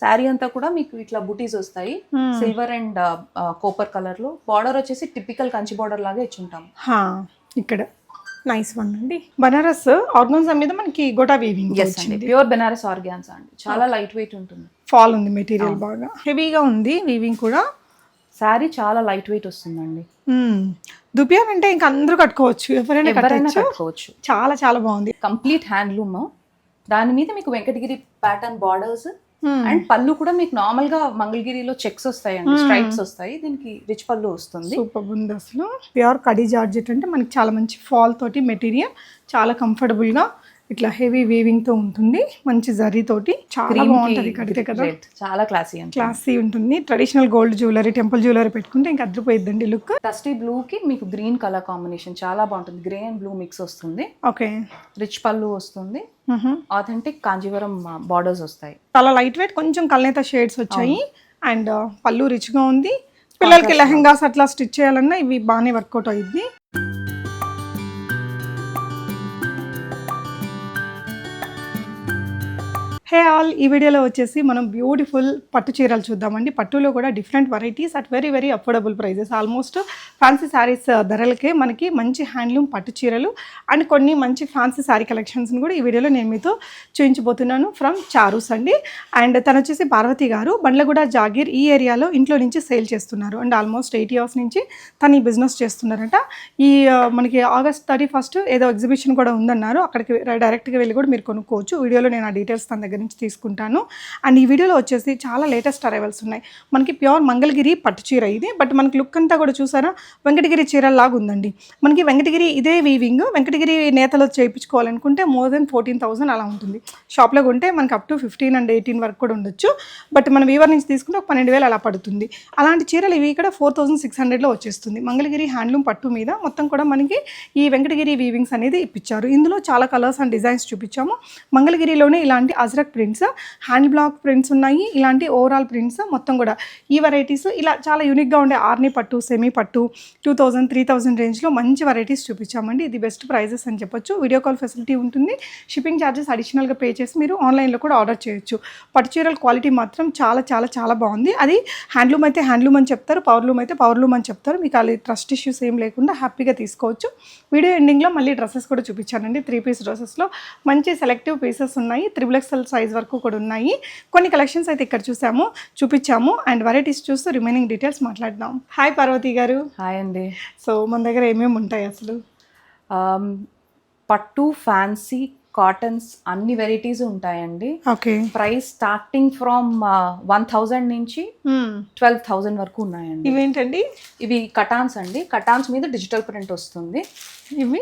శారీ అంతా కూడా మీకు ఇట్లా బుటీస్ వస్తాయి, సిల్వర్ అండ్ కాపర్ కలర్ లో. బార్డర్ వచ్చేసి టిపికల్ కంచి బార్డర్ లాగా ఇచ్చుంటాం. ఇక్కడ నైస్ వన్ అండి. బనారస్ ఆర్గాన్జా మీద మనకి గోటా వీవింగ్ వచ్చింది. ప్యూర్ బెనారస్ ఆర్గాన్జా అండి, చాలా లైట్ వెయిట్ ఉంటుంది. ఫాల్ ఉంది మెటీరియల్, బాగా హెవీగా ఉంది వీవింగ్ కూడా. శారీ చాలా లైట్ వెయిట్ వస్తుందండి. దుపియాన్ అంటే ఇంకా అందరూ కట్టుకోవచ్చు, ఎవరైనా కట్టుకోవచ్చు. చాలా చాలా బాగుంది. కంప్లీట్ హ్యాండ్లూమ్, దాని మీద మీకు వెంకటగిరి ప్యాటర్న్ బార్డర్స్ అండ్ పళ్ళు కూడా మీకు నార్మల్ గా మంగళగిరిలో చెక్స్ వస్తాయండి, స్ట్రైప్స్ వస్తాయి. దీనికి రిచ్ పళ్ళు వస్తుంది. సూపర్ ఉంది అసలు. ప్యూర్ కడి జార్జెట్ అంటే మనకి చాలా మంచి ఫాల్ తోటి మెటీరియల్, చాలా కంఫర్టబుల్ గా ఇట్లా హెవీ వీవింగ్ తో ఉంటుంది, మంచి జరీ తోటి చాలా బాగుంటది కడితే కదా. చాలా క్లాసీ ఉంటుంది. Traditional gold jewellery, temple jewellery పెట్టుకుంటే ఇంకా అద్రిపోయిద్దండి లుక్. డస్టీ బ్లూ కి మీకు గ్రీన్ కలర్ కాంబినేషన్ చాలా బాగుంటుంది. గ్రే అండ్ బ్లూ మిక్స్ వస్తుంది. ఓకే, రిచ్ పళ్ళు వస్తుంది. ఆథెంటిక్ కాంజీవరం బార్డర్స్ వస్తాయి. చాలా లైట్ వెయిట్, కొంచెం కల్నేత షేడ్స్ వచ్చాయి. అండ్ పళ్ళు రిచ్ గా ఉంది. పిల్లలకి లెహంగాస్ అట్లా స్టిచ్ చేయాలన్నా ఇవి బాగానే వర్కౌట్ అయ్యింది. హే ఆల్, ఈ వీడియోలో వచ్చేసి మనం బ్యూటిఫుల్ పట్టు చీరలు చూద్దామండి. పట్టులో కూడా different varieties at very very affordable prices. Almost fancy saris ధరలకే మనకి మంచి హ్యాండ్లూమ్ పట్టు చీరలు అండ్ కొన్ని మంచి ఫ్యాన్సీ శారీ కలెక్షన్స్ని కూడా ఈ వీడియోలో నేను మీతో చూపించబోతున్నాను. ఫ్రమ్ చారూస్ అండి. అండ్ తను వచ్చేసి పార్వతి గారు బండ్లగూడ జాగీర్ ఈ ఏరియాలో ఇంట్లో నుంచి సేల్ చేస్తున్నారు. అండ్ ఆల్మోస్ట్ 8 years నుంచి తను ఈ బిజినెస్ చేస్తున్నారట. ఈ మనకి August 31 ఏదో ఎగ్జిబిషన్ కూడా ఉందన్నారు, అక్కడికి డైరెక్ట్గా వెళ్ళి కూడా మీరు కొనుక్కోవచ్చు. వీడియోలో నేను ఆ డీటెయిల్స్ తన దగ్గర నుంచి తీసుకుంటాను. అండ్ ఈ వీడియోలో వచ్చేసి చాలా లేటెస్ట్ అరైవల్స్ ఉన్నాయి. మనకి ప్యూర్ మంగళగిరి పట్టు చీర ఇది, బట్ మనకి లుక్ అంతా కూడా చూసారా వెంకటగిరి చీరలాగా ఉందండి. మనకి వెంకటగిరి ఇదే వీవింగ్, వెంకటగిరి నేతలో చేయించుకోవాలనుకుంటే మోర్ దెన్ 14,000 అలా ఉంటుంది. షాప్లో కొంటే మనకి అప్ టు 15 and 18 వరకు కూడా ఉండొచ్చు. బట్ మన వీవర్ నుంచి తీసుకుంటే ఒక 12,000 అలా పడుతుంది. అలాంటి చీరలు ఇవి ఇక్కడ 4,600లో వచ్చేస్తుంది. మంగళగిరి హ్యాండ్లూమ్ పట్టు మీద మొత్తం కూడా మనకి ఈ వెంకటగిరి వీవింగ్స్ అనేది ఇప్పించారు. ఇందులో చాలా కలర్స్ అండ్ డిజైన్స్ చూపించాము. మంగళగిరిలోనే ఇలాంటి ajrak prints, hand block prints ఉన్నాయి, ఇలాంటి ఓవరాల్ ప్రింట్స్ మొత్తం కూడా ఈ వెరైటీస్ ఇలా చాలా యూనిక్గా ఉండే ఆర్ని పట్టు, సెమీ పట్టు 2,000, 3,000 రేంజ్లో మంచి వెరైటీస్ చూపించామండి. ఇది బెస్ట్ ప్రైజెస్ అని చెప్పొచ్చు. వీడియో కాల్ ఫెసిలిటీ ఉంటుంది. షిప్పింగ్ ఛార్జెస్ అడిషనల్గా పే చేసి మీరు ఆన్లైన్లో కూడా ఆర్డర్ చేయొచ్చు. పట్టు చీరల క్వాలిటీ మాత్రం చాలా చాలా చాలా బాగుంది. అది హ్యాండ్లూమ్ అయితే హ్యాండ్లూమ్ అని చెప్తారు, పవర్లూమ్ అయితే పవర్లూమ్ అని చెప్తారు. మీకు అది ట్రస్ట్ ఇష్యూస్ ఏం లేకుండా హ్యాపీగా తీసుకోవచ్చు. వీడియో ఎండింగ్లో మళ్ళీ డ్రెస్సెస్ కూడా చూపించానండి. 3 piece డ్రెస్సెస్లో మంచి సెలెక్టివ్ పీసెస్ ఉన్నాయి. 3XL సైజ్ వరకు కూడా ఉన్నాయి. కొన్ని కలెక్షన్స్ అయితే ఇక్కడ చూపించాము అండ్ వెరైటీస్ చూస్తూ రిమైనింగ్ డీటెయిల్స్ మాట్లాడదాం. హాయ్ పార్వతి గారు. హాయ్ అండి. సో మన దగ్గర ఏమేమి ఉంటాయి అసలు? పట్టు, ఫ్యాన్సీ, కాటన్స్ అన్ని వెరైటీస్ ఉంటాయండి. ఓకే, ప్రైస్ స్టార్టింగ్ ఫ్రమ్ 1,000 నుంచి 12,000 వరకు ఉన్నాయండి. ఇవేంటండి? ఇవి కటాన్స్ అండి. కటాన్స్ మీద డిజిటల్ ప్రింట్ వస్తుంది.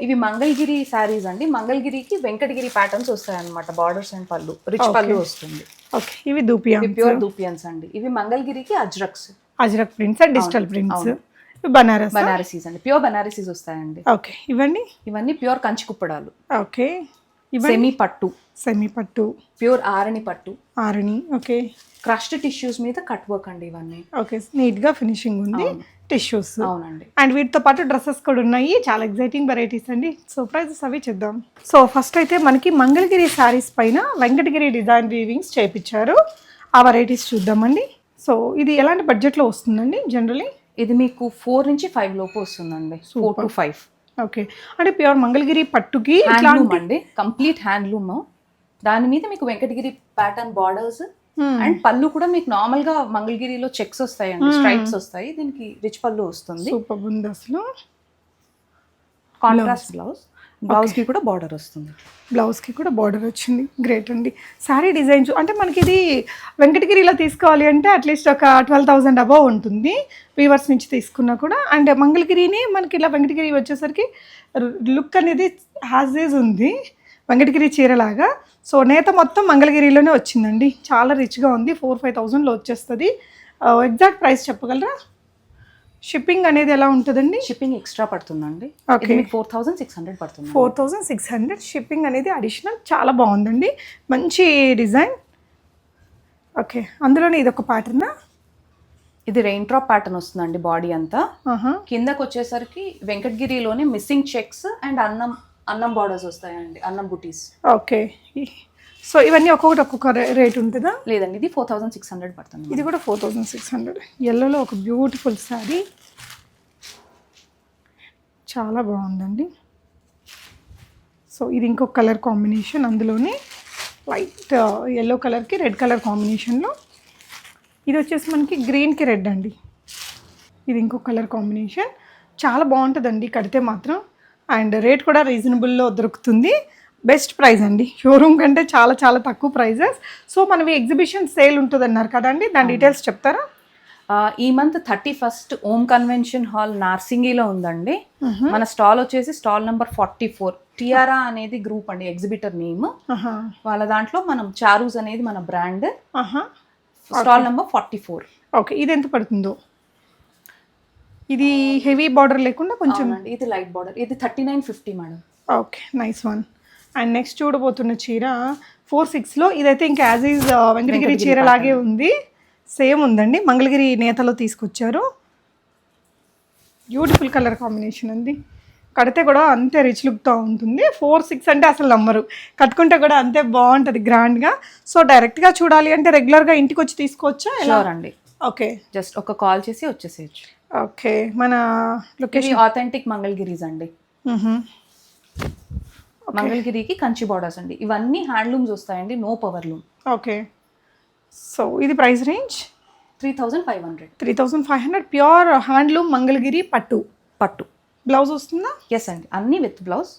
ఇవి మంగళగిరి శారీస్ అండి. మంగళగిరికి వెంకటగిరి ప్యాటర్న్స్ వస్తాయి అనమాట. బార్డర్స్ అండ్ పళ్ళు, రిచ్ పళ్ళు వస్తుంది. ఓకే, ఇవి దూపియాన్స్, ప్యూర్ దూపియన్స్ అండి. ఇవి మంగళగిరికి Ajrak prints and digital prints. Banarasis అండి, ప్యూర్ బనారసీస్ వస్తాయండి. ఓకే, ఇవన్నీ ప్యూర్ కంచి కుప్పడాలు. ఓకే, సెమీ పట్టు, pure Arani. Okay, crushed tissues మీద కట్ వర్క్ అండి ఇవన్నీ. ఓకే, నీట్ గా ఫినిషింగ్ ఉంది. టిష్యూస్. అవునండి. అండ్ వీటితో పాటు డ్రెస్సెస్ కూడా ఉన్నాయి. చాలా ఎగ్జైటింగ్ వెరైటీస్ అండి. సో ప్రైజెస్ అవి చూద్దాం. సో ఫస్ట్ అయితే మనకి మంగళగిరి శారీస్ పైన వెంకటగిరి డిజైన్ వీవింగ్స్ చేయించారు. ఆ వెరైటీస్ చూద్దామండి. సో ఇది ఎలాంటి బడ్జెట్లో వస్తుందండి జనరలీ? ఇది మీకు 4 నుంచి 5 లోపు వస్తుందండి. 4 to 5. ఓకే, అంటే ప్యూర్ మంగళగిరి పట్టుకి హ్యాండ్లూమ్ అండి, కంప్లీట్ హ్యాండ్లూమ్. దాని మీద మీకు వెంకటగిరి ప్యాటర్న్ బార్డర్స్ అండ్ పళ్ళు కూడా మీకు నార్మల్ గా మంగళగిరిలో చెక్స్ వస్తాయండి, స్ట్రైప్స్ వస్తాయి. దీనికి రిచ్ పళ్ళు వస్తుంది. సూపర్ ఉంది అసలు. కాంట్రాస్ట్ బ్లౌజ్ కి కూడా బార్డర్ వస్తుంది. బ్లౌజ్ కి కూడా బార్డర్ వచ్చింది. గ్రేట్ అండి. శారీ డిజైన్స్ అంటే మనకి ఇది వెంకటగిరిలో తీసుకోవాలి అంటే అట్లీస్ట్ ఒక 12,000 అబౌవ్ ఉంటుంది వీవర్స్ నుంచి తీసుకున్నా కూడా. అండ్ మంగళగిరిని మనకి ఇలా వెంకటగిరి వచ్చేసరికి లుక్ అనేది హ్యాజ్ ఉంది వెంకటగిరి చీరలాగా. సో నేత మొత్తం మంగళగిరిలోనే వచ్చిందండి. చాలా రిచ్గా ఉంది. 4-5,000లో వచ్చేస్తుంది. ఎగ్జాక్ట్ ప్రైస్ చెప్పగలరా? షిప్పింగ్ అనేది ఎలా ఉంటుందండి? షిప్పింగ్ ఎక్స్ట్రా పడుతుందండి. ఓకే, 4,600 పడుతుంది. 4,600 షిప్పింగ్ అనేది అడిషనల్. చాలా బాగుందండి, మంచి డిజైన్. ఓకే, అందులోనే ఇది ఒక ప్యాటర్నా? ఇది రెయిన్ డ్రాప్ ప్యాటర్న్ వస్తుందండి. బాడీ అంతా కిందకు వచ్చేసరికి వెంకటగిరిలోనే మిస్సింగ్ చెక్స్ అండ్ అన్నం బార్డర్స్ వస్తాయండి, అన్నం బుటీస్. ఓకే, సో ఇవన్నీ ఒక్కొక్కటి ఒక్కొక్క రేట్ ఉంటుందా? లేదండి, ఇది 4600 పడుతుంది. ఇది కూడా 4600. ఎల్లోలో ఒక బ్యూటిఫుల్ శారీ, చాలా బాగుందండి. సో ఇది ఇంకొక కలర్ కాంబినేషన్, అందులోనే లైట్ ఎల్లో కలర్కి రెడ్ కలర్ కాంబినేషన్లో. ఇది వచ్చేసి మనకి గ్రీన్కి రెడ్ అండి. ఇది ఇంకొక కలర్ కాంబినేషన్, చాలా బాగుంటుందండి కడితే మాత్రం. అండ్ రేట్ కూడా రీజనబుల్లో దొరుకుతుంది. బెస్ట్ ప్రైస్ అండి, షోరూమ్ కంటే చాలా చాలా తక్కువ ప్రైజెస్. సో మనవి ఎగ్జిబిషన్ సేల్ ఉంటుంది అన్నారు కదండి, దాని డీటెయిల్స్ చెప్తారా? ఈ మంత్ 31st ఓం కన్వెన్షన్ హాల్ నార్సింగిలో ఉందండి. మన స్టాల్ వచ్చేసి స్టాల్ నెంబర్ 44. టియారా అనేది గ్రూప్ అండి, ఎగ్జిబిటర్ నేమ్. వాళ్ళ దాంట్లో మనం చారూస్ అనేది మన బ్రాండ్. Stall number 44. ఓకే, ఇది ఎంత పడుతుందో? ఇది హెవీ బార్డర్ లేకుండా కొంచెం, ఇది లైట్ బార్డర్. ఇది 3950 madam. Okay, nice one. And next చూడబోతున్న చీర 46లో. ఇదైతే ఇంకా యాజ్ ఈజ్ వెంకటగిరి చీర లాగే ఉంది, సేమ్ ఉందండి. మంగళగిరి నేతలో తీసుకొచ్చారు. బ్యూటిఫుల్ కలర్ కాంబినేషన్ అండి. కడితే కూడా అంతే రిచ్ లుక్తో ఉంటుంది. 46 అంటే అసలు నమ్మరు, కట్టుకుంటే కూడా అంతే బాగుంటుంది గ్రాండ్గా. సో డైరెక్ట్గా చూడాలి అంటే రెగ్యులర్గా ఇంటికి వచ్చి తీసుకోవచ్చా? ఎలా అండి? ఓకే, జస్ట్ ఒక కాల్ చేసి వచ్చేసేయచ్చు. ఓకే, మన లొకేషన్ ఆథెంటిక్ మంగళగిరీస్ అండి. మంగళగిరికి కంచి బార్డర్స్ అండి. ఇవన్నీ హ్యాండ్లూమ్స్ వస్తాయండి, no power loom. Okay, so ఇది price range 3500. 3500 pure handloom Mangalagiri పట్టు. పట్టు బ్లౌజ్ వస్తుందా? ఎస్ అండి, అన్నీ విత్ బ్లౌజ్.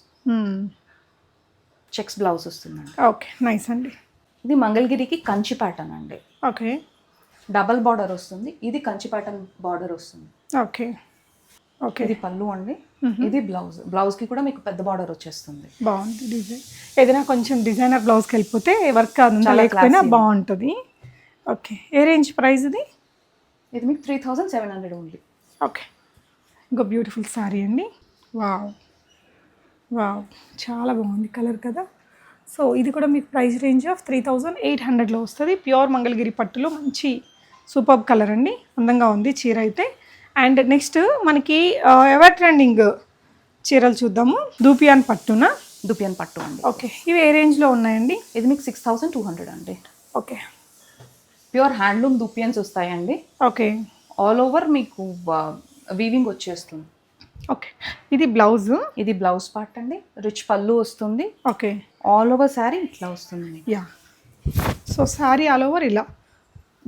చెక్స్ బ్లౌజ్ వస్తుందండి. ఓకే, నైస్ అండి. ఇది మంగళగిరికి కంచి ప్యాటర్న్ అండి. ఓకే, డబల్ బార్డర్ వస్తుంది. ఇది కంచి ప్యాటర్న్ బార్డర్ వస్తుంది. Okay, okay. ఇది పళ్ళు అండి. ఇది బ్లౌజ్. బ్లౌజ్కి కూడా మీకు పెద్ద బార్డర్ వచ్చేస్తుంది. బాగుంది డిజైన్. ఏదైనా కొంచెం డిజైనర్ బ్లౌజ్కి వెళ్ళిపోతే వర్క్ అంతా లేకపోయినా బాగుంటుంది. ఓకే, ఏ రేంజ్ ప్రైస్ ఇది? ఇది మీకు 3700 ఓన్లీ. ఓకే, ఇంకో బ్యూటిఫుల్ శారీ అండి. వావ్ వావ్, చాలా బాగుంది కలర్ కదా. సో ఇది కూడా మీకు ప్రైస్ రేంజ్ ఆఫ్ 3800లో వస్తుంది. ప్యూర్ మంగళగిరి పట్టులో మంచి సూపర్ కలర్ అండి, అందంగా ఉంది చీర అయితే. అండ్ నెక్స్ట్ మనకి ఎవర్ ట్రెండింగ్ చీరలు చూద్దాము. దూపియాన్ పట్టున. దూపియాన్ పట్టు అండి. ఓకే, ఇవి ఏ రేంజ్లో ఉన్నాయండి? ఇది మీకు 6200 అండి. ఓకే, ప్యూర్ హ్యాండ్లూమ్ దూపియన్స్ వస్తాయండి. ఓకే, ఆల్ ఓవర్ మీకు వీవింగ్ వచ్చేస్తుంది. ఓకే, ఇది బ్లౌజ్. ఇది బ్లౌజ్ పార్ట్ అండి. రిచ్ పళ్ళు వస్తుంది. ఓకే, ఆల్ ఓవర్ శారీ ఇట్లా వస్తుంది. Yeah, so sari all over ఇలా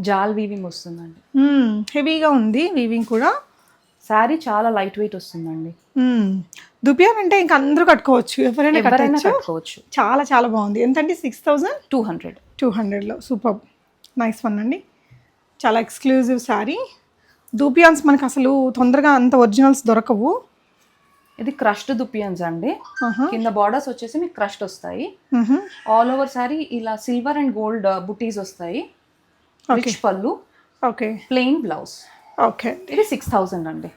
జాల్ వీవింగ్ వస్తుందండి. హెవీగా ఉంది వీవింగ్ కూడా. శారీ చాలా లైట్ వెయిట్ వస్తుందండి. దుపియాన్ అంటే ఇంకా అందరూ కట్టుకోవచ్చు, ఎవరైనా కట్టుకోవచ్చు. చాలా చాలా బాగుంది. ఎంతండి? 6200. 200లో సూపర్ నైస్ వన్ అండి. చాలా ఎక్స్క్లూజివ్ శారీ. దూపియాన్స్ మనకు అసలు తొందరగా అంత ఒరిజినల్స్ దొరకవు. ఇది క్రష్డ్ దుపియన్స్ అండి. కింద బార్డర్స్ వచ్చేసి మీకు క్రష్డ్ వస్తాయి. ఆల్ ఓవర్ శారీ ఇలా సిల్వర్ అండ్ గోల్డ్ బుటీస్ వస్తాయి. రిచ్ పళ్ళు. Okay, plain blouse. ఓకే, ఇది 6000 అండి.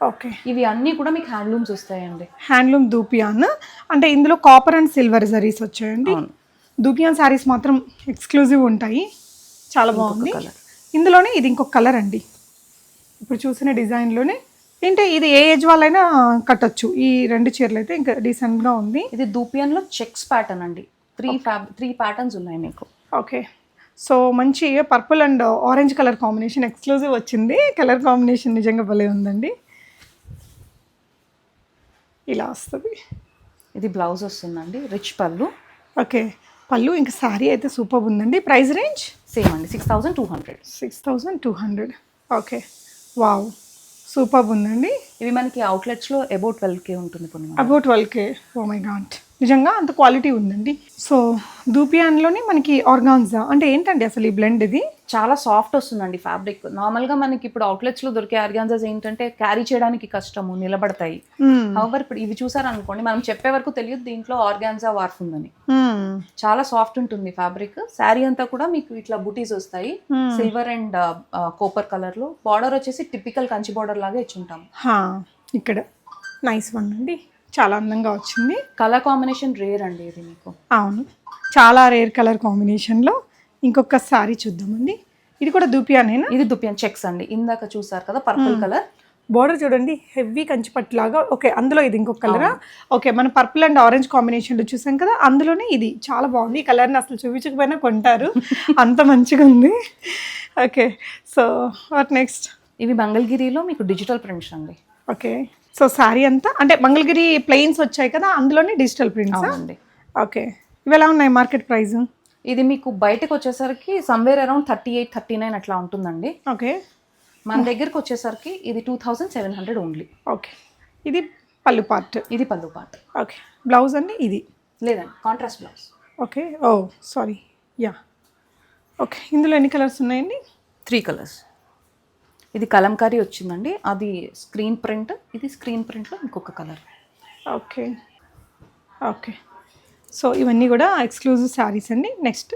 ఓకే, ఇవి అన్నీ కూడా మీకు హ్యాండ్లూమ్స్ వస్తాయండి. హ్యాండ్లూమ్ దూపియాన్ అంటే ఇందులో కాపర్ అండ్ సిల్వర్ జరీస్ వచ్చాయండి. దూపియాన్ శారీస్ మాత్రం ఎక్స్క్లూజివ్ ఉంటాయి, చాలా బాగుంది. ఇందులోనే ఇది ఇంకొక కలర్ అండి. ఇప్పుడు చూసిన డిజైన్లోనే ఏంటంటే ఇది ఏ ఏజ్ వాళ్ళైనా కట్టచ్చు. ఈ రెండు చీరలు అయితే ఇంకా డీసెంట్గా ఉంది. ఇది దూపియాన్లో చెక్స్ ప్యాటర్న్ అండి. 3 ప్యాటర్న్స్ ఉన్నాయి మీకు. ఓకే, సో మంచి purple and orange colour combination exclusive వచ్చింది. కలర్ కాంబినేషన్ నిజంగా భలే ఉందండి. ఇలా వస్తుంది. ఇది బ్లౌజ్ వస్తుందండి. రిచ్ పళ్ళు. ఓకే, పళ్ళు ఇంకా శారీ అయితే సూపర్ ఉందండి. ప్రైస్ రేంజ్ సేమ్ అండి, 6200. 6200. ఓకే, వావ్, సూపర్ ఉందండి. ఇవి మనకి అవుట్లెట్స్లో అబౌట్ 12K ఉంటుంది. About 12K. Oh my God, నిజంగా అంత క్వాలిటీ ఉందండి. సో దూపియాన్లోనే మనకి ఆర్గాన్జా అంటే ఏంటండి అసలు ఈ బ్లెండ్? ఇది చాలా సాఫ్ట్ వస్తుందండి ఫ్యాబ్రిక్. నార్మల్గా మనకి ఇప్పుడు అవుట్లెట్స్లో దొరికే ఆర్గాన్జాస్ ఏంటంటే క్యారీ చేయడానికి కష్టము, నిలబడతాయి. హౌవర్ ఇప్పుడు ఇవి చూసారనుకోండి, మనం చెప్పే వరకు తెలియదు దీంట్లో ఆర్గాన్జా వార్ఫ్ ఉందని. చాలా సాఫ్ట్ ఉంటుంది ఫ్యాబ్రిక్. శారీ అంతా కూడా మీకు ఇట్లా బుటీస్ వస్తాయి, సిల్వర్ అండ్ కోపర్ కలర్ లో. బార్డర్ వచ్చేసి టిపికల్ కంచి బార్డర్ లాగా ఇచ్చుంటాం. ఇక్కడ నైస్ వన్ అండి, చాలా అందంగా వచ్చింది. కలర్ కాంబినేషన్ రేర్ అండి ఇది మీకు. అవును, చాలా రేర్ కలర్ కాంబినేషన్లో ఇంకొక సారీ చూద్దామండి. ఇది కూడా దూపియానేనా? ఇది దూపియాన్ చెక్స్ అండి. ఇందాక చూసారు కదా పర్పుల్ కలర్, బోర్డర్ చూడండి హెవీ కంచిపట్టు లాగా. ఓకే, అందులో ఇది ఇంకొక కలరా? ఓకే, మన పర్పుల్ అండ్ ఆరెంజ్ కాంబినేషన్లో చూసాం కదా, అందులోనే ఇది చాలా బాగుంది. ఈ కలర్ని అసలు చూపించకపోయినా కొంటారు, అంత మంచిగా ఉంది. Okay, so what next? ఇవి మంగళగిరిలో మీకు డిజిటల్ ప్రింట్స్ అండి. ఓకే, సో శారీ అంతా అంటే మంగళగిరి ప్లెయిన్స్ వచ్చాయి కదా, అందులోనే డిజిటల్ ప్రింట్స్ అండి. ఓకే, ఇవి ఎలా ఉన్నాయి మార్కెట్ ప్రైస్? ఇది మీకు బయటకు వచ్చేసరికి సమ్వేర్ అరౌండ్ 38-39 అట్లా ఉంటుందండి. ఓకే, మన దగ్గరకు వచ్చేసరికి ఇది 2700 ఓన్లీ. ఓకే, ఇది పళ్ళు పార్ట్. ఇది పళ్ళు పార్ట్. ఓకే, బ్లౌజ్ అండి ఇది? లేదండి, కాంట్రాస్ట్ బ్లౌజ్. ఓకే, ఓ సారీ, యా. ఓకే, ఇందులో ఎన్ని కలర్స్ ఉన్నాయండి? 3 కలర్స్. ఇది కలంకారీ వచ్చిందండి, అది స్క్రీన్ ప్రింట్, ఇది స్క్రీన్ ప్రింట్లో ఇంకొక కలర్. ఓకే, ఓకే, సో ఇవన్నీ కూడా ఎక్స్క్లూజివ్ శారీస్ అండి. నెక్స్ట్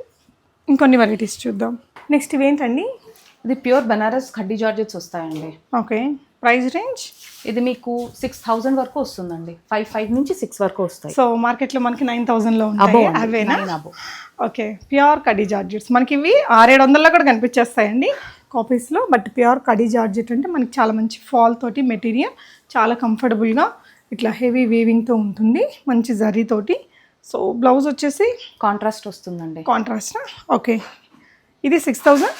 ఇంకొన్ని వెరైటీస్ చూద్దాం. నెక్స్ట్ ఇవేంటండి? ఇది ప్యూర్ బనారస్ ఖడ్డీ జార్జెట్స్ వస్తాయండి. Okay, price range? ఇది మీకు 6000 వరకు వస్తుందండి. 5 నుంచి 6 వరకు వస్తాయి. సో మార్కెట్లో మనకి 9000లో ఉంటాయి అవేనా? ఓకే, ప్యూర్ కడీ జార్జెట్స్ మనకి ఇవి 600-700లో కూడా కనిపించేస్తాయండి కాపీస్లో. బట్ ప్యూర్ కడీ జార్జెట్ అంటే మనకి చాలా మంచి ఫాల్ తోటి మెటీరియల్, చాలా కంఫర్టబుల్గా ఇట్లా హెవీ వీవింగ్తో ఉంటుంది, మంచి జరీతోటి. సో బ్లౌజ్ వచ్చేసి కాంట్రాస్ట్ వస్తుందండి. కాంట్రాస్ట్. ఓకే, ఇది 6000,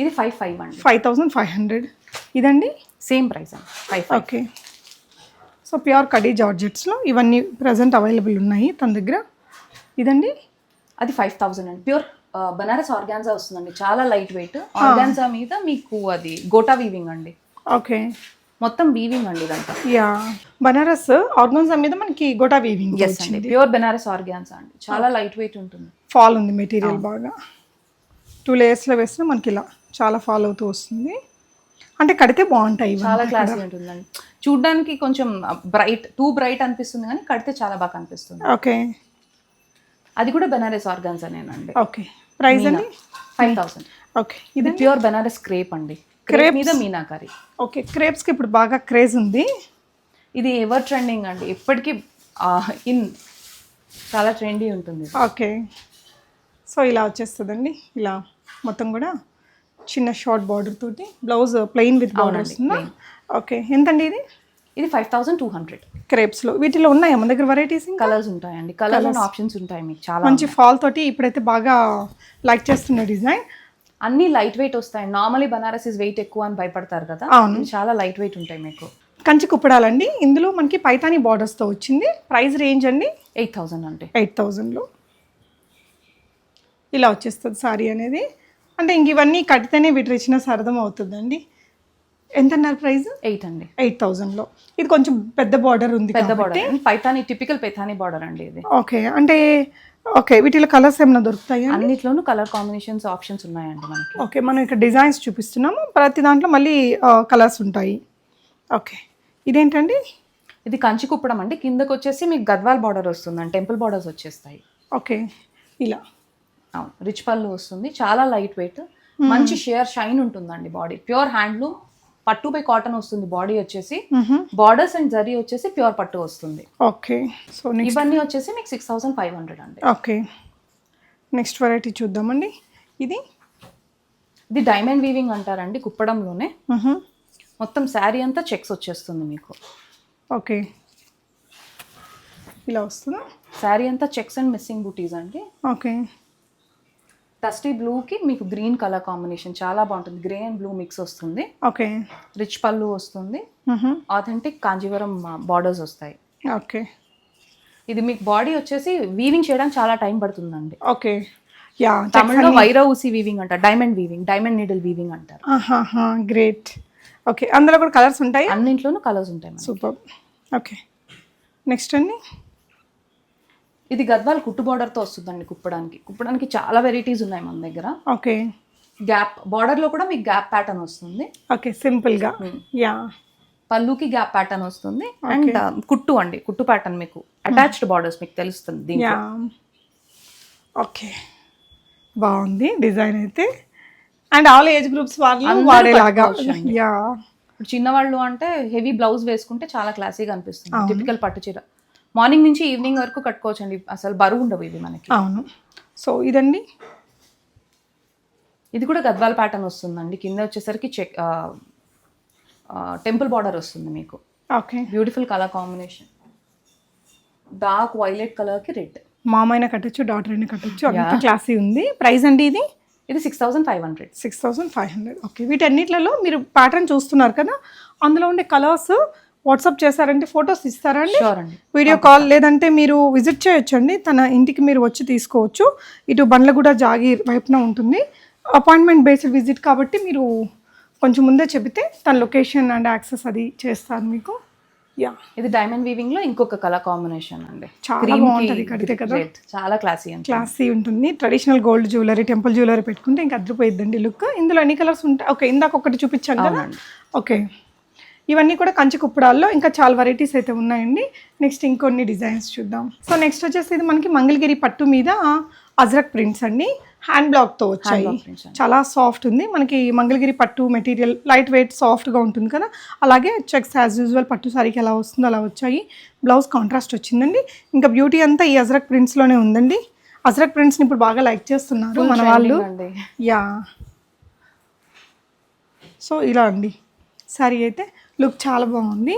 ఇది 5 అండి. 5500. ఇదండి సేమ్ ప్రైస్ అండి, 5. ఓకే, సో ప్యూర్ కడీ జార్జెట్స్లో ఇవన్నీ ప్రజెంట్ అవైలబుల్ ఉన్నాయి తన దగ్గర. ఇదండి అది 5000 అండి. ప్యూర్ బనారస్ ఆర్గాన్జా వస్తుందండి, చాలా లైట్ వెయిట్. ఆర్గాన్జా మీద మీకు అది గోటా వీవింగ్ అండి. ఓకే, మొత్తం వీవింగ్ అండి ఇదంతా. యా, బనారస్ ఆర్గాన్జా మీద మనకి గోటా వీవింగ్ అండి. ప్యూర్ బనారస్ ఆర్గాన్జా అండి, చాలా లైట్ వెయిట్ ఉంటుంది. ఫాల్ ఉంది మెటీరియల్ బాగా. 2 లేయర్స్లో వేసినా మనకి ఇలా చాలా ఫాల్ అవుతూ వస్తుంది. అంటే కడితే బాగుంటాయి, చాలా క్లాసీ ఉంటుందండి. చూడ్డానికి కొంచెం బ్రైట్ అనిపిస్తుంది, కానీ కడితే చాలా బాగా కనిపిస్తుంది. ఓకే, అది కూడా బనారస్ ఆర్గాన్జానేనండి. ఓకే, ప్రైస్ అండి? 5000. ఓకే, ఇది ప్యూర్ బనారస్ క్రేప్ అండి, క్రేప్ మీద మీనాకారి. ఓకే, క్రేప్స్కి ఇప్పుడు బాగా క్రేజ్ ఉంది. ఇది ఎవర్ ట్రెండింగ్ అండి, ఎప్పటికీ చాలా ట్రెండీ ఉంటుంది. ఓకే, సో ఇలా వచ్చేస్తుందండి, ఇలా మొత్తం కూడా చిన్న షార్ట్ బార్డర్ తోటి, బ్లౌజ్ ప్లెయిన్ విత్ బార్డర్ వస్తుందా? ఓకే, ఎంతండి ఇది? ఇది 5200. క్రేప్స్లో వీటిలో ఉన్నాయా మన దగ్గర వెరైటీస్? కలర్స్ ఉంటాయండి, కలర్స్ అండ్ ఆప్షన్స్ ఉంటాయి మీకు చాలా. మంచి ఫాల్ తోటి ఇప్పుడైతే బాగా లైక్ చేస్తున్న డిజైన్. అన్ని లైట్ వెయిట్ వస్తాయి. నార్మలీ బనారస్ వెయిట్ ఎక్కువ అని భయపడతారు కదా, అవును, చాలా లైట్ వెయిట్ ఉంటాయి మీకు. కంచి కుప్పడాలండి, ఇందులో మనకి పైతానీ బార్డర్స్తో వచ్చింది. ప్రైస్ రేంజ్ అండి? 8000 అండి. 8000లో ఇలా వచ్చేస్తుంది సారీ అనేది. అంటే ఇంక ఇవన్నీ కడితేనే వీటి రిచ్నెస్ అర్థం అవుతుందండి. ఎంత అన్నారు ప్రైస్? 8 అండి. 8000లో. ఇది కొంచెం పెద్ద బార్డర్ ఉంది, పెద్ద border, Paithani typical Paithani border అండి ఇది. ఓకే, అంటే ఓకే, వీటిలో కలర్స్ ఏమైనా దొరుకుతాయా? అన్నిట్లోనూ కలర్ కాంబినేషన్స్ ఆప్షన్స్ ఉన్నాయండి మనకి. ఓకే, మనం ఇక్కడ డిజైన్స్ చూపిస్తున్నాము, ప్రతి దాంట్లో మళ్ళీ కలర్స్ ఉంటాయి. ఓకే, ఇదేంటండి? ఇది కంచి కుప్పడం అండి, కిందకు వచ్చేసి మీకు గద్వాల్ బార్డర్ వస్తుందండి, టెంపుల్ బార్డర్స్ వచ్చేస్తాయి. ఓకే, ఇలా అవును, రిచ్ పళ్ళు వస్తుంది, చాలా లైట్ వెయిట్, మంచి షేర్ షైన్ ఉంటుందండి. బాడీ ప్యూర్ హ్యాండ్లూమ్ పట్టు బై కాటన్ వస్తుంది. బాడీ వచ్చేసి బార్డర్స్ అండ్ జరీ వచ్చేసి ప్యూర్ పట్టు వస్తుంది. ఓకే, సో ఇవన్నీ వచ్చేసి మీకు 6500 అండి. ఓకే, నెక్స్ట్ వెరైటీ చూద్దామండి. ఇది డైమండ్ వీవింగ్ అంటారండి, కుప్పడంలోనే మొత్తం శారీ అంతా చెక్స్ వచ్చేస్తుంది మీకు. ఓకే, ఇలా వస్తుందా? శారీ అంతా చెక్స్ అండ్ మిస్సింగ్ బూటీస్ అండి. ఓకే, డస్టీ బ్లూకి మీకు గ్రీన్ కలర్ కాంబినేషన్ చాలా బాగుంటుంది, గ్రే అండ్ బ్లూ మిక్స్ వస్తుంది. ఓకే, రిచ్ పళ్ళు వస్తుంది, ఆథెంటిక్ కాంజీవరం బార్డర్స్ వస్తాయి. ఓకే, ఇది మీకు బాడీ వచ్చేసి వీవింగ్ చేయడానికి చాలా టైం పడుతుందండి. ఓకే, యా, తమిళ్లో వైరౌసి వీవింగ్ అంటారు, డైమండ్ నీడిల్ వీవింగ్ అంటారు. గ్రేట్. ఓకే, అందులో కూడా కలర్స్ ఉంటాయి? అన్నింట్లోనూ కలర్స్ ఉంటాయి. సూపర్. ఓకే, నెక్స్ట్ అండి. ఇది గద్వాల్ కుట్టు బార్డర్తో వస్తుందండి. కుప్పడానికి చాలా వెరైటీస్ ఉన్నాయి మన దగ్గర. ఓకే, గ్యాప్ బార్డర్లో కూడా మీకు గ్యాప్ ప్యాటర్న్ వస్తుంది. ఓకే, సింపుల్గా. యా, పళ్ళుకి గ్యాప్ ప్యాటర్న్ వస్తుంది అండ్ కుట్టు ప్యాటర్న్ మీకు అటాచ్డ్ బార్డర్స్ మీకు తెలుస్తుంది దీంట్లో. ఓకే, బాగుంది డిజైన్ అయితే. అండ్ ఆల్ ఏజ్ గ్రూప్స్ వాళ్ళు వాడేలాగా. యా, చిన్నవాళ్ళు అంటే హెవీ బ్లౌజ్ వేసుకుంటే చాలా క్లాసీగా అనిపిస్తుంది. టిపికల్ పట్టు చీర మార్నింగ్ నుంచి ఈవినింగ్ వరకు కట్టుకోవచ్చు అండి, అసలు బరువు ఉండవు ఇవి మనకి. అవును. సో ఇదండి, ఇది కూడా గద్వాల్ ప్యాటర్న్ వస్తుందండి. కింద వచ్చేసరికి టెంపుల్ బార్డర్ వస్తుంది మీకు. Okay, beautiful colour combination, dark violet కలర్కి రెడ్. మామైన కట్టొచ్చు, డాటర్ అయినా కట్టొచ్చు, అంత క్లాసీ ఉంది. ప్రైస్ అండి ఇది? ఇది 6,500. 6,500. ఓకే, వీటన్నిటిలో మీరు ప్యాటర్న్ చూస్తున్నారు కదా, అందులో ఉండే కలర్స్ వాట్సాప్ చేశారంటే ఫొటోస్ ఇస్తారా అండి? షూర్ అండి. వీడియో కాల్ లేదంటే మీరు విజిట్ చేయొచ్చండి, తన ఇంటికి మీరు వచ్చి తీసుకోవచ్చు. ఇటు బండ్లగూడ జాగీర్ వైపున ఉంటుంది. అపాయింట్మెంట్ బేస్డ్ విజిట్ కాబట్టి మీరు కొంచెం ముందే చెబితే తన లొకేషన్ అండ్ యాక్సెస్ అది చేస్తారు మీకు. యా, ఇది డైమండ్ వీవింగ్ లో ఇంకొక కలర్ కాంబినేషన్ అండి. చాలా బాగుంటుంది కడితే కదా, చాలా క్లాసీ అండి. క్లాసీ ఉంటుంది. Traditional gold jewellery, temple jewellery పెట్టుకుంటే ఇంకా అదిరిపోయిద్దండి లుక్. ఇందులో ఎన్ని కలర్స్ ఉంటాయి? ఓకే, ఇందాక ఒకటి చూపించాను కదా. ఓకే, ఇవన్నీ కూడా కంచి కుప్పడాల్లో ఇంకా చాలా వెరైటీస్ అయితే ఉన్నాయండి. నెక్స్ట్ ఇంకొన్ని డిజైన్స్ చూద్దాం. సో నెక్స్ట్ వచ్చేసి ఇది మనకి మంగళగిరి పట్టు మీద అజ్రక్ ప్రింట్స్ అండి, హ్యాండ్ బ్లాక్తో వచ్చాయి. చాలా సాఫ్ట్ ఉంది మనకి. మంగళగిరి పట్టు మెటీరియల్ లైట్ వెయిట్ సాఫ్ట్గా ఉంటుంది కదా, అలాగే చెక్స్ యాజ్ యూజువల్ పట్టు సారీకి ఎలా వస్తుందో అలా వచ్చాయి. బ్లౌజ్ కాంట్రాస్ట్ వచ్చిందండి. ఇంకా బ్యూటీ అంతా ఈ అజ్రక్ ప్రింట్స్లోనే ఉందండి. అజ్రక్ ప్రింట్స్ని ఇప్పుడు బాగా లైక్ చేస్తున్నారు మన వాళ్ళు. యా, సో ఇలా అండి సారీ అయితే లుక్ చాలా బాగుంది.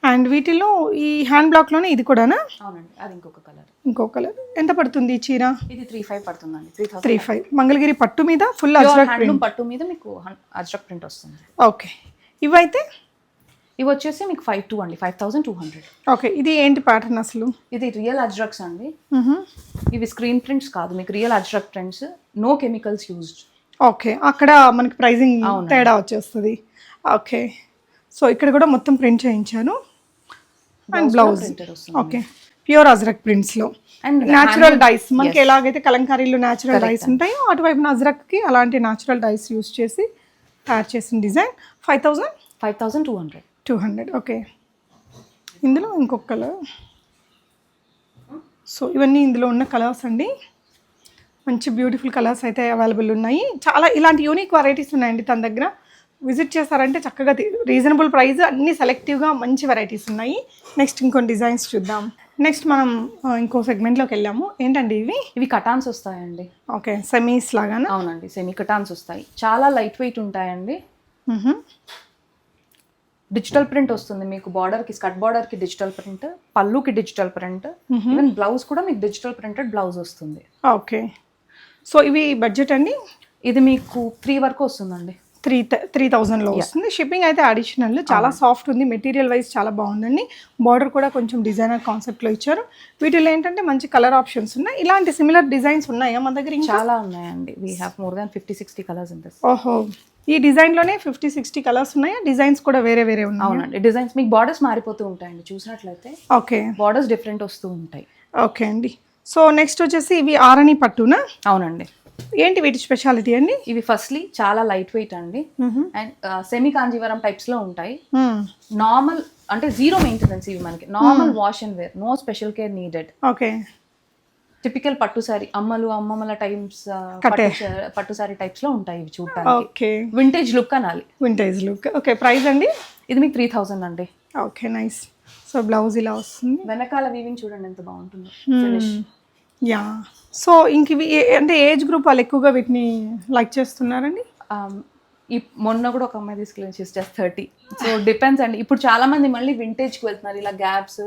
అండ్ వీటిలో ఈ హ్యాండ్ బ్లాక్లోనే ఇది కూడానా? అవునండి, అది ఇంకొక కలర్. ఇంకో కలర్. ఎంత పడుతుంది ఈ చీర? ఇది 3,500 పడుతుందండి. 3,500. మంగళగిరి పట్టు మీద ఫుల్ అజ్రక్ ప్రింట్. పట్టు మీద మీకు అజ్రక్ ప్రింట్ వస్తుంది. ఓకే, ఇవైతే ఇవి వచ్చేసి మీకు 5,200 అండి, 5,200. ఓకే, ఇది ఏంటి ప్యాటర్న్ అసలు? ఇది రియల్ అజ్రక్స్ అండి. ఇవి స్క్రీన్ ప్రింట్స్ కాదు, మీకు real ajrak prints, no chemicals used. Okay, అక్కడ మనకి ప్రైజింగ్ తేడా వచ్చేస్తుంది. ఓకే, సో ఇక్కడ కూడా మొత్తం ప్రింట్ చేయించాను. And blouse okay, pure Ajrak ప్రింట్స్లో అండ్ న్యాచురల్ డైస్. మనకి ఎలాగైతే కలంకారీలో న్యాచురల్ డైస్ ఉంటాయో అటువైపు అజ్రక్కి అలాంటి న్యాచురల్ డైస్ యూస్ చేసి తయారు చేసిన డిజైన్. 5,200. ఓకే, ఇందులో ఇంకొక కలర్. సో ఇవన్నీ ఇందులో ఉన్న కలర్స్ అండి. మంచి బ్యూటిఫుల్ కలర్స్ అయితే అవైలబుల్ ఉన్నాయి. చాలా ఇలాంటి యూనిక్ వెరైటీస్ ఉన్నాయండి తన దగ్గర. విజిట్ చేశారంటే చక్కగా రీజనబుల్ ప్రైస్, అన్ని సెలెక్టివ్గా మంచి వెరైటీస్ ఉన్నాయి. నెక్స్ట్ ఇంకొన్ని డిజైన్స్ చూద్దాం. నెక్స్ట్ మనం ఇంకో సెగ్మెంట్లోకి వెళ్ళాము. ఏంటండి ఇవి? ఇవి కటాన్స్ వస్తాయండి. ఓకే, సెమీస్ లాగానా? అవునండి, సెమీ కటాన్స్ వస్తాయి. చాలా లైట్ వెయిట్ ఉంటాయండి. డిజిటల్ ప్రింట్ వస్తుంది మీకు. బార్డర్కి, స్కర్ట్ బార్డర్కి డిజిటల్ ప్రింట్, పళ్ళుకి డిజిటల్ ప్రింట్, ఈవెన్ బ్లౌజ్ కూడా మీకు డిజిటల్ ప్రింటెడ్ బ్లౌజ్ వస్తుంది. ఓకే, సో ఇవి బడ్జెట్ అండి? ఇది మీకు 3 వరకు వస్తుందండి. 3,000లో వస్తుంది. షిప్పింగ్ అయితే అడిషనల్. చాలా సాఫ్ట్ ఉంది, మెటీరియల్ వైజ్ చాలా బాగుందండి. బార్డర్ కూడా కొంచెం డిజైనర్ కాన్సెప్ట్లో ఇచ్చారు. వీటిలో ఏంటంటే మంచి కలర్ ఆప్షన్స్ ఉన్నాయి. ఇలాంటి సిమిలర్ డిజైన్స్ ఉన్నాయా మన దగ్గర? చాలా ఉన్నాయండి. We have more than 50-60 colours in this. ఓహో, ఈ డిజైన్లోనే 50-60 కలర్స్ ఉన్నాయా? డిజైన్స్ కూడా వేరే వేరే ఉన్నాయి? అవునండి, డిజైన్స్ మీకు బార్డర్స్ మారిపోతూ ఉంటాయండి. చూసినట్లయితే ఓకే, బార్డర్స్ డిఫరెంట్ వస్తూ ఉంటాయి. ఓకే అండి. సో నెక్స్ట్ వచ్చేసి ఇవి ఆరణి పట్టునా? అవునండి. ఏంటి వీటి స్పెషాలిటీ అండి? ఇవి ఫస్ట్లీ చాలా లైట్ వెయిట్ అండి. అండ్ సెమీ కాంజీవరం టైప్స్ లో ఉంటాయి. నార్మల్ అంటే జీరో మెయింటెనెన్స్. ఇవి మనకి normal wash and wear, no special care needed. Okay, typical పట్టు సారీ, అమ్మమ్మల టైమ్స్ పట్టు సారీ టైప్స్ లో ఉంటాయి ఇవి చూడటానికి. ఓకే, వింటేజ్ లుక్ అనాలి. Vintage look. ఓకే, ప్రైస్ అండి? ఇది మీకు 3,000 అండి. Okay, nice. సో బ్లౌజ్ ఇలా వస్తుంది. వెనకాల వీవింగ్ చూడండి ఎంత బాగుంటుందో ఫినిష్. యా, సో ఇంక ఇవి అంటే ఏజ్ గ్రూప్ వాళ్ళు ఎక్కువగా వీటిని లైక్ చేస్తున్నారండి? ఈ మొన్న కూడా ఒక అమ్మాయి తీసుకెళ్ళి జస్ట్ 30. సో డిపెండ్స్ అండి. ఇప్పుడు చాలా మంది మళ్ళీ వింటేజ్కి వెళ్తున్నారు. ఇలా గ్యాప్స్,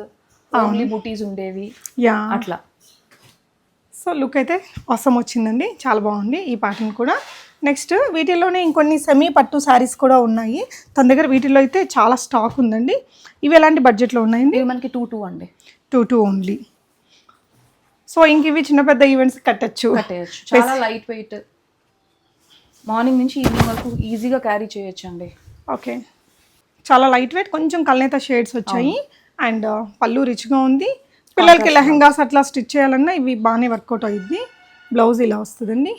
ఓన్లీ బూటీస్ ఉండేవి. యా, అట్లా. సో లుక్ అయితే అవసరం వచ్చిందండి, చాలా బాగుంది ఈ ప్యాటర్న్ కూడా. నెక్స్ట్ వీటిల్లోనే ఇంకొన్ని సెమీ పట్టు శారీస్ కూడా ఉన్నాయి తన దగ్గర. వీటిల్లో అయితే చాలా స్టాక్ ఉందండి. ఇవి ఎలాంటి బడ్జెట్లో ఉన్నాయండి? ఇవి మనకి 2,2 అండి. 2,2 ఓన్లీ. సో ఇంక ఇవి చిన్న పెద్ద ఈవెంట్స్ కట్టచ్చు. చాలా లైట్ వెయిట్, మార్నింగ్ నుంచి ఈవినింగ్ వరకు ఈజీగా క్యారీ చేయొచ్చు అండి. ఓకే, చాలా లైట్ వెయిట్, కొంచెం కల్నేత షేడ్స్ వచ్చాయి. అండ్ పళ్ళు రిచ్గా ఉంది. పిల్లలకి లెహంగాస్ అట్లా స్టిచ్ చేయాలన్నా ఇవి బాగానే వర్కౌట్ అయ్యింది. బ్లౌజ్ ఇలా వస్తుందండి.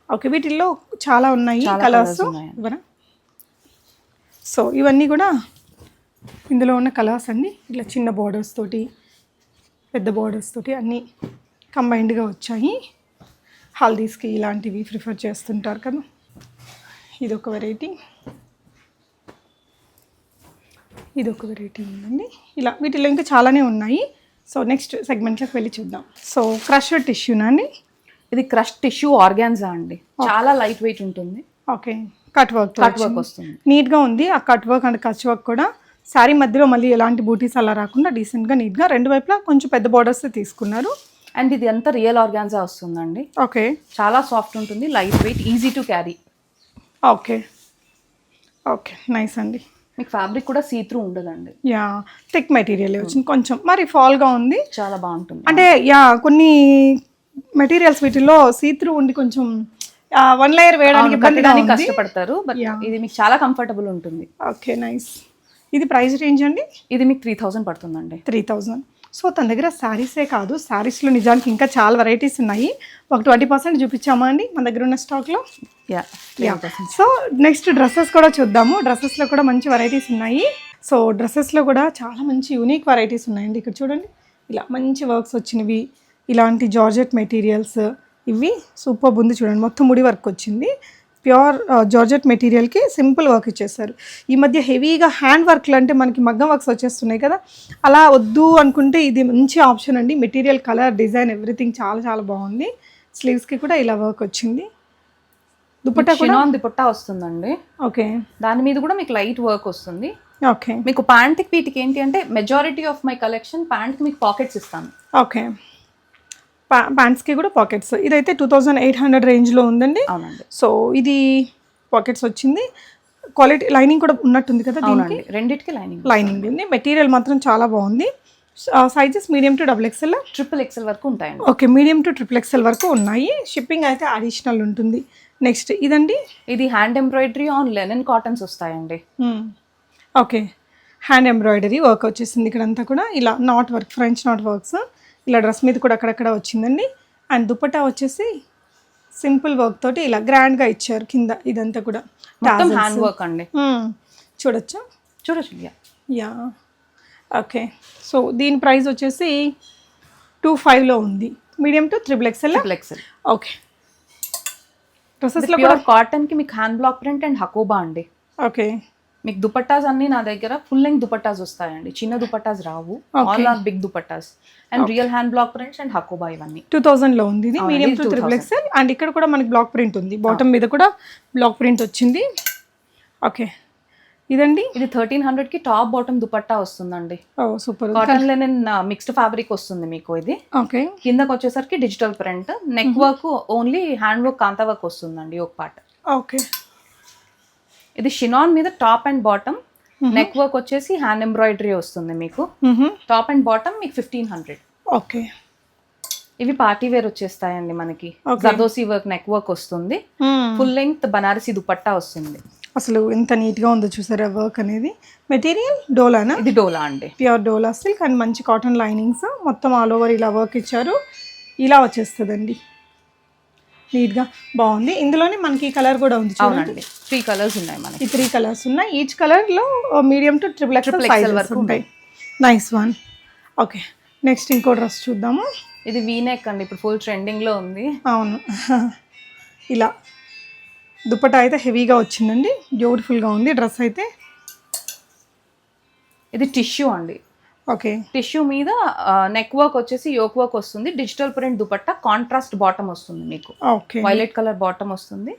ఓకే, వీటిల్లో చాలా ఉన్నాయి కలర్స్. సో ఇవన్నీ కూడా ఇందులో ఉన్న కలర్స్ అండి. ఇట్లా చిన్న బార్డర్స్ తోటి, పెద్ద బార్డర్స్ తోటి అన్నీ కంబైన్డ్గా వచ్చాయి. హల్దీస్కి ఇలాంటివి ప్రిఫర్ చేస్తుంటారు కదా. ఇదొక వెరైటీ, ఇదొక వెరైటీ ఉందండి. ఇలా వీటిలో ఇంకా చాలానే ఉన్నాయి. సో నెక్స్ట్ సెగ్మెంట్లోకి వెళ్ళి చూద్దాం. సో క్రష్డ్ టిష్యూనా అండి? ఇది క్రష్ టిష్యూ ఆర్గాన్జా అండి. చాలా లైట్ వెయిట్ ఉంటుంది. ఓకే, కట్ వర్క్ వస్తుంది. నీట్గా ఉంది ఆ cut work and Kutch work కూడా. శారీ మధ్యలో మళ్ళీ ఎలాంటి బూటీస్ అలా రాకుండా డీసెంట్గా నీట్గా రెండు వైపులా కొంచెం పెద్ద బోర్డర్స్ తీసుకున్నారు. అండ్ ఇది అంతా రియల్ ఆర్గాన్జా వస్తుందండి. ఓకే, చాలా సాఫ్ట్ ఉంటుంది, light weight, easy to carry. Okay okay, nice అండి. మీకు ఫ్యాబ్రిక్ కూడా సీ త్రూ ఉండదండి. యా, థిక్ మెటీరియల్ వచ్చింది, కొంచెం మరి ఫాల్గా ఉంది, చాలా బాగుంటుంది. అంటే యా కొన్ని మెటీరియల్స్ వీటిలో సీ త్రూ ఉండి కొంచెం వన్ లేయర్ వేయడానికి ఇబ్బందిగా ఉంది, కష్టపడతారు. బట్ ఇది మీకు చాలా కంఫర్టబుల్ ఉంటుంది. Okay, nice. ఇది ప్రైస్ రేంజ్ అండి? ఇది మీకు 3000 పడుతుందండి. 3000. సో తన దగ్గర శారీసే కాదు, శారీస్లో నిజానికి ఇంకా చాలా వెరైటీస్ ఉన్నాయి. ఒక 20% చూపించామా అండి మన దగ్గర ఉన్న స్టాక్లో? యా. సో నెక్స్ట్ డ్రెస్సెస్ కూడా చూద్దాము. డ్రెస్సెస్లో కూడా మంచి వెరైటీస్ ఉన్నాయి. సో డ్రెస్సెస్లో కూడా చాలా మంచి యూనిక్ వెరైటీస్ ఉన్నాయండి. ఇక్కడ చూడండి, ఇలా మంచి వర్క్స్ వచ్చినవి, ఇలాంటి జార్జెట్ మెటీరియల్స్, ఇవి సూపర్ ఉంది చూడండి. మొత్తం ముడి వర్క్ వచ్చింది, ప్యూర్ జార్జెట్ మెటీరియల్కి సింపుల్ వర్క్ ఇచ్చేస్తారు. ఈ మధ్య హెవీగా హ్యాండ్ వర్క్లు అంటే మనకి మగ్గం వర్క్స్ వచ్చేస్తున్నాయి కదా, అలా వద్దు అనుకుంటే ఇది మంచి ఆప్షన్ అండి. మెటీరియల్, కలర్, డిజైన్, ఎవ్రీథింగ్ చాలా చాలా బాగుంది. స్లీవ్స్కి కూడా ఇలా వర్క్ వచ్చింది. దుపట్టా కూడా దుపట్టా వస్తుందండి. ఓకే, దాని మీద కూడా మీకు లైట్ వర్క్ వస్తుంది. ఓకే, మీకు ప్యాంట్కి వీటికి ఏంటి అంటే మెజారిటీ ఆఫ్ మై కలెక్షన్ ప్యాంట్కి మీకు పాకెట్స్ ఇస్తాను. ఓకే, ప్యాంట్స్కి కూడా పాకెట్స్. ఇదైతే 2800 రేంజ్లో ఉందండి. అవునండి. సో ఇది పాకెట్స్ వచ్చింది, క్వాలిటీ లైనింగ్ కూడా ఉన్నట్టుంది కదా దీనికి? రెండింటికి లైనింగ్ ఉంది. మెటీరియల్ మాత్రం చాలా బాగుంది. Sizes medium to XXL, XXL వరకు ఉంటాయండి. ఓకే, మీడియం టు XXL వరకు ఉన్నాయి. షిప్పింగ్ అయితే అడిషనల్ ఉంటుంది. నెక్స్ట్ ఇదండి, ఇది hand embroidery on Lenin cottons వస్తాయండి. ఓకే, హ్యాండ్ ఎంబ్రాయిడరీ వర్క్ వచ్చేసింది ఇక్కడంతా కూడా. ఇలా not work, French knot works ఇలా డ్రెస్ మీద కూడా అక్కడక్కడ వచ్చిందండి. అండ్ దుపట్టా వచ్చేసి సింపుల్ వర్క్ తోటి ఇలా గ్రాండ్గా ఇచ్చారు కింద. ఇదంతా కూడా హ్యాండ్ వర్క్ అండి. చూడొచ్చు. యా. ఓకే, సో దీని ప్రైస్ వచ్చేసి 2500లో ఉంది, మీడియం టు XXL. ఓకే, డ్రెస్సెస్లో ప్యూర్ కాటన్కి మీకు hand block print and Hakoba అండి. ఓకే, మీకు దుపట్టాస్ అన్ని నా దగ్గర ఫుల్ లెంగ్త్ దుపట్టాస్ వస్తాయండి, చిన్న దుపట్టాస్ రావు. All are big dupattas and real hand block prints and Hakoba ఇవన్నీ. 2000లో ఉంది ఇది, మీడియం టు XXL. అండ్ ఇక్కడ కూడా మనకి బ్లాక్ ప్రింట్ ఉంది, బాటమ్ మీద కూడా బ్లాక్ ప్రింట్ వచ్చింది. ఓకే, ఇదండి, ఇది 1300కి టాప్ బాటమ్ దుపట్టా వస్తుందండి. Super. Cotton linen mixed fabric వస్తుంది మీకు. ఇది ఓకే, కిందకి వచ్చేసరికి digital print, neck work only hand work, kantha work వస్తుందండి ఒక పార్ట్. ఓకే, ఇది షినాన్ మీద top and bottom, neck work వచ్చేసి హ్యాండ్ ఎంబ్రాయిడరీ వస్తుంది మీకు. టాప్ అండ్ బాటమ్ మీకు 1500. ఓకే, ఇవి పార్టీ వేర్ వచ్చేస్తాయండి మనకి. జర్దోసి వర్క్, నెక్ వర్క్ వస్తుంది, ఫుల్ లెంగ్త్ బనారసి దుపట్టా వస్తుంది. అసలు ఎంత నీట్గా ఉందో చూసారా వర్క్ అనేది. మెటీరియల్ డోలానా? ఇది డోలా అండి, ప్యూర్ డోలా సిల్క్ అండ్ మంచి కాటన్ లైనింగ్స్, మొత్తం ఆల్ ఓవర్ ఇలా వర్క్ ఇచ్చారు. ఇలా వచ్చేస్తుందండి, నీట్గా బాగుంది. ఇందులోనే మనకి కలర్ కూడా ఉంది చూడండి. 3 కలర్స్ ఉన్నాయి మనకి. 3 కలర్స్ ఉన్నాయి. ఈచ్ కలర్లో మీడియం టు XXL వరకు ఉంటాయి. Nice one. ఓకే, నెక్స్ట్ ఇంకో డ్రెస్ చూద్దాము. ఇది వీనెక్ అండి, ఇప్పుడు ఫుల్ ట్రెండింగ్లో ఉంది. అవును, ఇలా దుపట్టా అయితే హెవీగా వచ్చిందండి, బ్యూటిఫుల్గా ఉంది డ్రెస్ అయితే. ఇది టిష్యూ అండి. ఓకే, టిష్యూ మీద నెక్ వర్క్ వచ్చేసి యోక్ వర్క్ వస్తుంది, digital print dupatta, contrast bottom వస్తుంది మీకు. ఓకే, వైలెట్ కలర్ బాటమ్ వస్తుంది.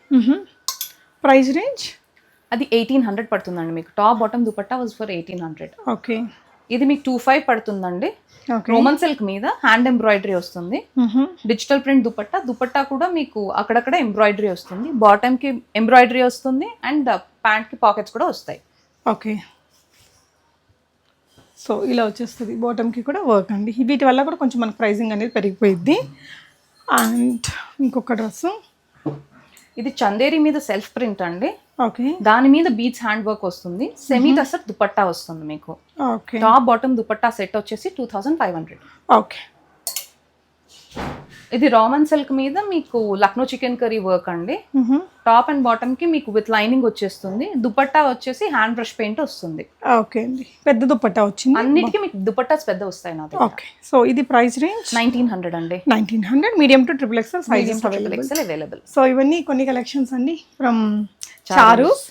ప్రైస్ రేంజ్ అది 1800 పడుతుందండి మీకు. Top bottom dupatta was for 1800. Okay, ఇది మీకు 2500 పడుతుందండి. రోమన్ సిల్క్ మీద హ్యాండ్ ఎంబ్రాయిడరీ వస్తుంది, డిజిటల్ ప్రింట్ దుపట్టా. దుపట్టా కూడా మీకు అక్కడక్కడ ఎంబ్రాయిడరీ వస్తుంది, బాటమ్ కి ఎంబ్రాయిడరీ వస్తుంది అండ్ ప్యాంట్ కి పాకెట్స్ కూడా వస్తాయి. ఓకే, సో ఇలా వచ్చేస్తుంది. బాటమ్కి కూడా వర్క్ అండి. వీటి వల్ల కూడా కొంచెం మనకు ప్రైసింగ్ అనేది పెరిగిపోయింది. అండ్ ఇంకొక డ్రెస్సు, ఇది చందేరి మీద సెల్ఫ్ ప్రింట్ అండి. ఓకే, దాని మీద బీచ్ హ్యాండ్ వర్క్ వస్తుంది, సెమీ టసర్ దుపట్టా వస్తుంది మీకు. Okay, top bottom dupatta set వచ్చేసి 2500. ఓకే, ఇది రామన్ సిల్క్ మీద మీకు లక్నో చికెన్ కర్రీ వర్క్ అండి. టాప్ అండ్ బాటమ్ కి మీకు విత్ లైనింగ్ వచ్చేస్తుంది, దుపట్టా వచ్చేసి హ్యాండ్ బ్రష్ పెయింట్ వస్తుంది. ఓకే అండి, పెద్ద దుపట్టా వచ్చింది. అన్నిటికీ మీకు దుపట్టాస్ పెద్ద వస్తాయి నా దగ్గర. ఓకే, సో ఇది ప్రైస్ రేంజ్ 1900 అండి. 1900, medium to XXL sizes available. So ఇవన్నీ కొన్ని కలెక్షన్స్ అండి ఫ్రమ్ చారూస్.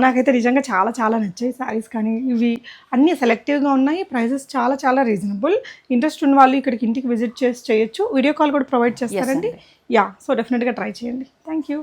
నాకైతే నిజంగా చాలా చాలా నచ్చాయి శారీస్, కానీ ఇవి అన్నీ సెలెక్టివ్గా ఉన్నాయి. ప్రైజెస్ చాలా చాలా రీజనబుల్. ఇంట్రెస్ట్ ఉన్న వాళ్ళు ఇక్కడికి ఇంటికి విజిట్ చేసి చేయొచ్చు. వీడియో కాల్ కూడా ప్రొవైడ్ చేస్తారండి. యా, సో డెఫినెట్గా ట్రై చేయండి. Thank you.